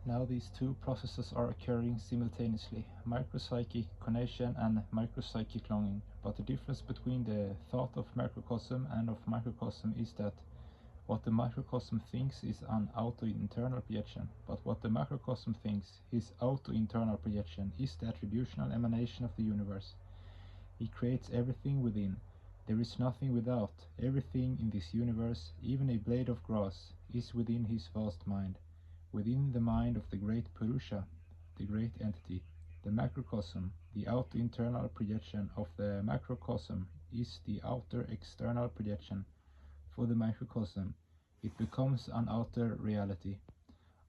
Now these two processes are occurring simultaneously, micropsychic conation and micropsychic longing. But the difference between the thought of macrocosm and of microcosm is that what the microcosm thinks is an auto-internal projection, but what the macrocosm thinks, his auto-internal projection, is the attributional emanation of the universe. He creates everything within. There is nothing without. Everything in this universe, even a blade of grass, is within his vast mind, within the mind of the great Purusha, the great entity. The macrocosm, the auto-internal projection of the macrocosm, is the outer external projection. For the microcosm, it becomes an outer reality.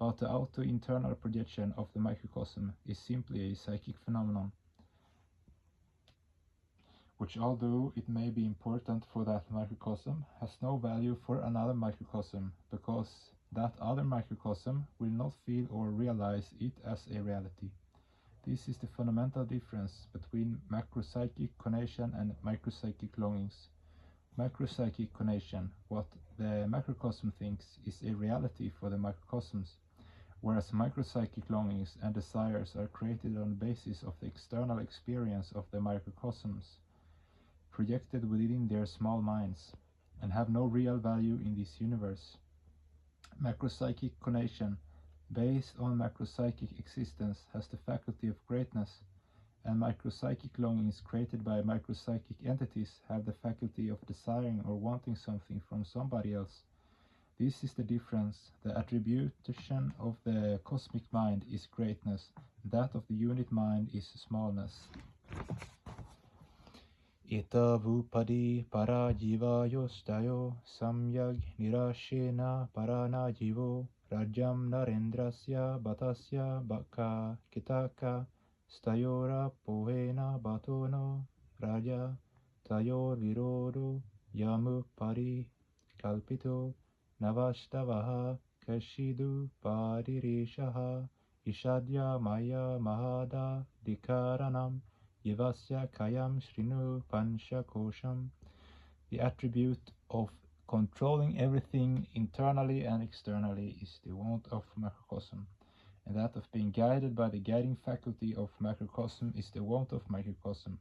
But the auto-internal projection of the microcosm is simply a psychic phenomenon, which, although it may be important for that microcosm, has no value for another microcosm, because that other microcosm will not feel or realize it as a reality. This is the fundamental difference between macropsychic conation and micropsychic longings. Macropsychic conation, what the macrocosm thinks, is a reality for the microcosms, whereas micropsychic longings and desires are created on the basis of the external experience of the microcosms, projected within their small minds, and have no real value in this universe. Macropsychic conation, based on macropsychic existence, has the faculty of greatness, and micropsychic longings created by micropsychic entities have the faculty of desiring or wanting something from somebody else. This is the difference. The attribution of the cosmic mind is greatness, that of the unit mind is smallness. Ita vupadi para jiva yostayo samyag nirashena parana jivo rajam narendrasya batasya baka kitaka stayora pohena batono raja tayor virodo yamu pari kalpito navashtavaha kashidu paririshaha ishadya maya mahada dikaranam yivasya kayam shrinu pansha kosham. The attribute of controlling everything internally and externally is the want of macrocosm, and that of being guided by the guiding faculty of macrocosm is the want of microcosm.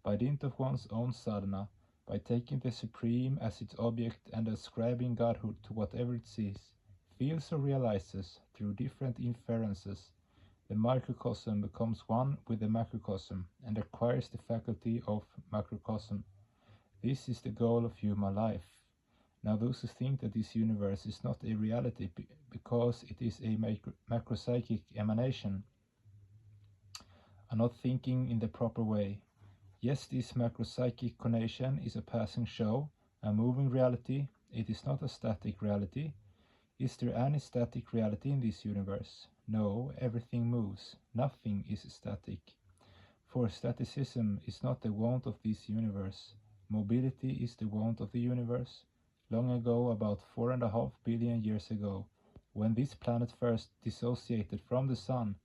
By dint of one's own sadhana, by taking the supreme as its object and ascribing godhood to whatever it sees, feels or realizes through different inferences, the microcosm becomes one with the macrocosm and acquires the faculty of macrocosm. This is the goal of human life. Now those who think that this universe is not a reality because it is a macropsychic emanation are not thinking in the proper way. Yes, this macropsychic conation is a passing show, a moving reality. It is not a static reality. Is there any static reality in this universe? No, everything moves. Nothing is static. For staticism is not the want of this universe. Mobility is the want of the universe. Long ago, about 4.5 billion years ago, when this planet first dissociated from the sun,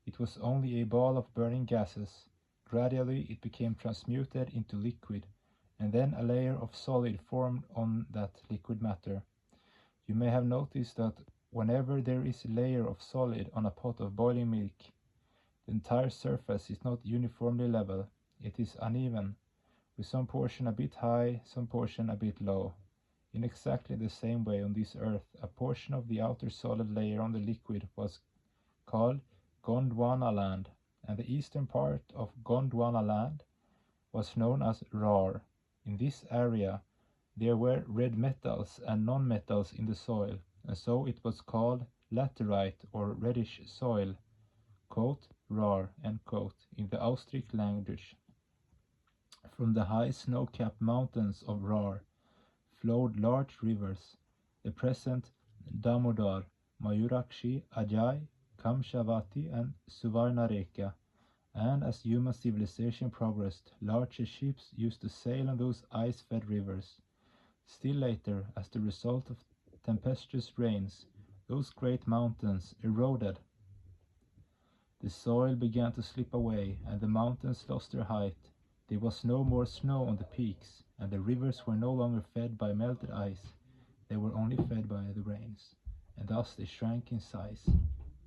it was only a ball of burning gases. Gradually it became transmuted into liquid, and then a layer of solid formed on that liquid matter. You may have noticed that whenever there is a layer of solid on a pot of boiling milk, the entire surface is not uniformly level. It is uneven, with some portion a bit high, some portion a bit low. In exactly the same way on this earth, a portion of the outer solid layer on the liquid was called Gondwana land, and the eastern part of Gondwana land was known as Rar. In this area there were red metals and non-metals in the soil, and so it was called laterite or reddish soil, quote, Rar, end quote, in the Austric language. From the high snow-capped mountains of Rar flowed large rivers, the present Damodar, Mayurakshi, Ajay, Kamshavati and Suvarnareka, and as human civilization progressed, larger ships used to sail on those ice-fed rivers. Still later, as the result of tempestuous rains, those great mountains eroded. The soil began to slip away, and the mountains lost their height. There was no more snow on the peaks, and the rivers were no longer fed by melted ice. They were only fed by the rains, and thus they shrank in size.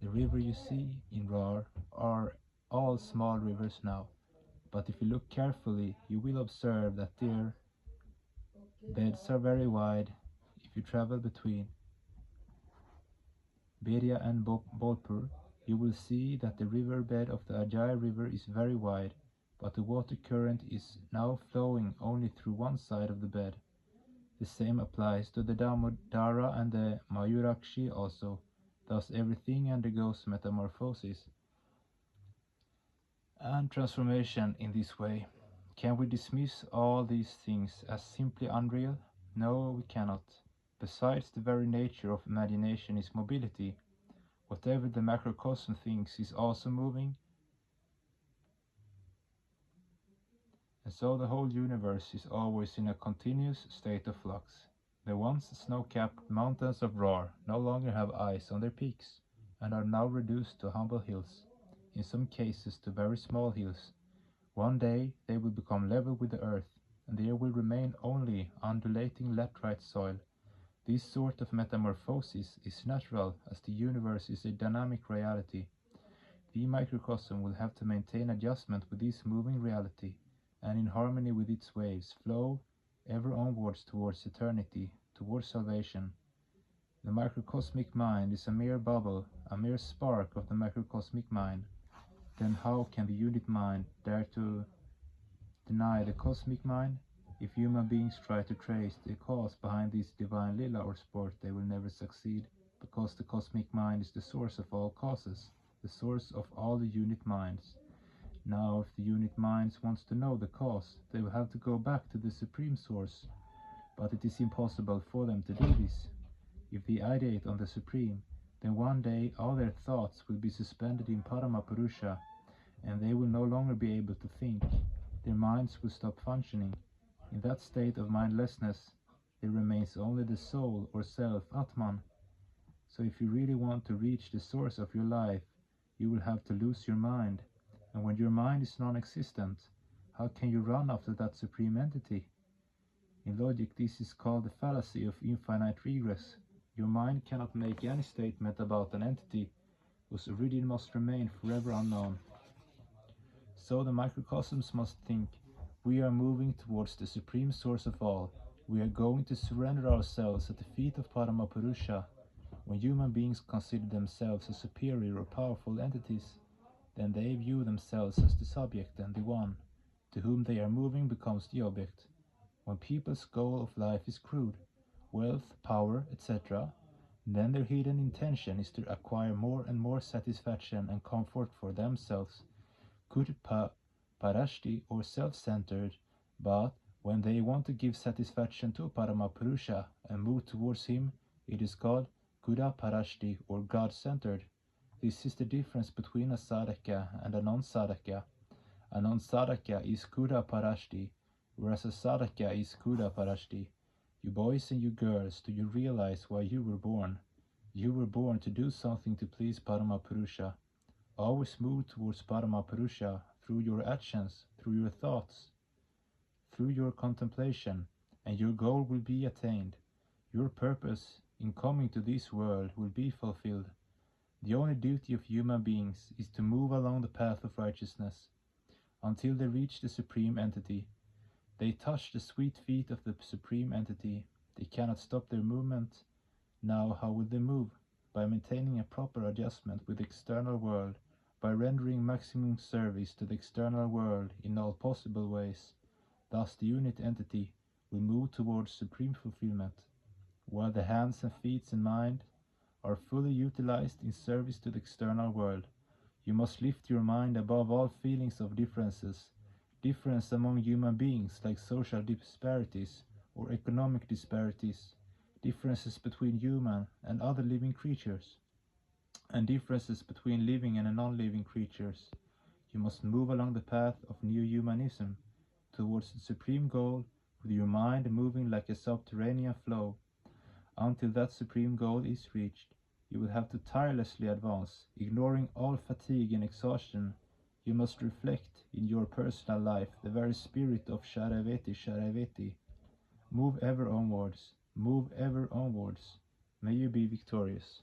The river you see in Rar are all small rivers now, but if you look carefully, you will observe that their beds are very wide. If you travel between Beria and Bolpur, you will see that the river bed of the Ajay River is very wide, but the water current is now flowing only through one side of the bed. The same applies to the Damodara and the Mayurakshi also. Thus everything undergoes metamorphosis and transformation in this way. Can we dismiss all these things as simply unreal? No, we cannot. Besides, the very nature of imagination is mobility. Whatever the macrocosm thinks is also moving, and so the whole universe is always in a continuous state of flux. The once snow-capped mountains of Rar no longer have ice on their peaks, and are now reduced to humble hills, in some cases to very small hills. One day they will become level with the earth, and there will remain only undulating laterite soil. This sort of metamorphosis is natural, as the universe is a dynamic reality. The microcosm will have to maintain adjustment with this moving reality, and in harmony with its waves, flow ever onwards towards eternity, towards salvation. The microcosmic mind is a mere bubble, a mere spark of the macrocosmic mind. Then how can the unit mind dare to deny the cosmic mind? If human beings try to trace the cause behind this divine lila or sport, they will never succeed, because the cosmic mind is the source of all causes, the source of all the unit minds. Now, if the unit minds wants to know the cause, they will have to go back to the supreme source, but it is impossible for them to do this. If they ideate on the supreme, then one day all their thoughts will be suspended in Paramapurusha, and they will no longer be able to think. Their minds will stop functioning. In that state of mindlessness, there remains only the soul or self, Atman. So if you really want to reach the source of your life, you will have to lose your mind. And when your mind is non-existent, how can you run after that supreme entity? In logic, this is called the fallacy of infinite regress. Your mind cannot make any statement about an entity whose origin must remain forever unknown. So the microcosms must think, we are moving towards the supreme source of all. We are going to surrender ourselves at the feet of Paramapurusha. When human beings consider themselves as superior or powerful entities, then they view themselves as the subject, and the one to whom they are moving becomes the object. When people's goal of life is crude, wealth, power, etc., then their hidden intention is to acquire more and more satisfaction and comfort for themselves, parashti or self-centered, but when they want to give satisfaction to Paramapurusha and move towards him, it is called Kuda parashti or God-centered. This is the difference between a sadhaka and a non-sadhaka. A non-sadhaka is Kuda parashti, whereas a sadhaka is Kuda parashti. You boys and you girls, do you realize why you were born? You were born to do something to please Paramapurusha. Always move towards Paramapurusha through your actions, through your thoughts, through your contemplation, and your goal will be attained. Your purpose in coming to this world will be fulfilled. The only duty of human beings is to move along the path of righteousness until they reach the supreme entity. They touch the sweet feet of the supreme entity. They cannot stop their movement. Now how will they move? By maintaining a proper adjustment with the external world, by rendering maximum service to the external world in all possible ways. Thus the unit entity will move towards supreme fulfillment, while the hands and feet and mind are fully utilized in service to the external world. You must lift your mind above all feelings of difference among human beings like social disparities or economic disparities, differences between human and other living creatures, and differences between living and non-living creatures. You must move along the path of new humanism towards the supreme goal with your mind moving like a subterranean flow. Until that supreme goal is reached, you will have to tirelessly advance, ignoring all fatigue and exhaustion. You must reflect in your personal life the very spirit of Sharaveti. Move ever onwards, move ever onwards. May you be victorious.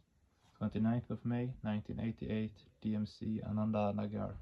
29th of May, 1988, DMC, Ananda Nagar.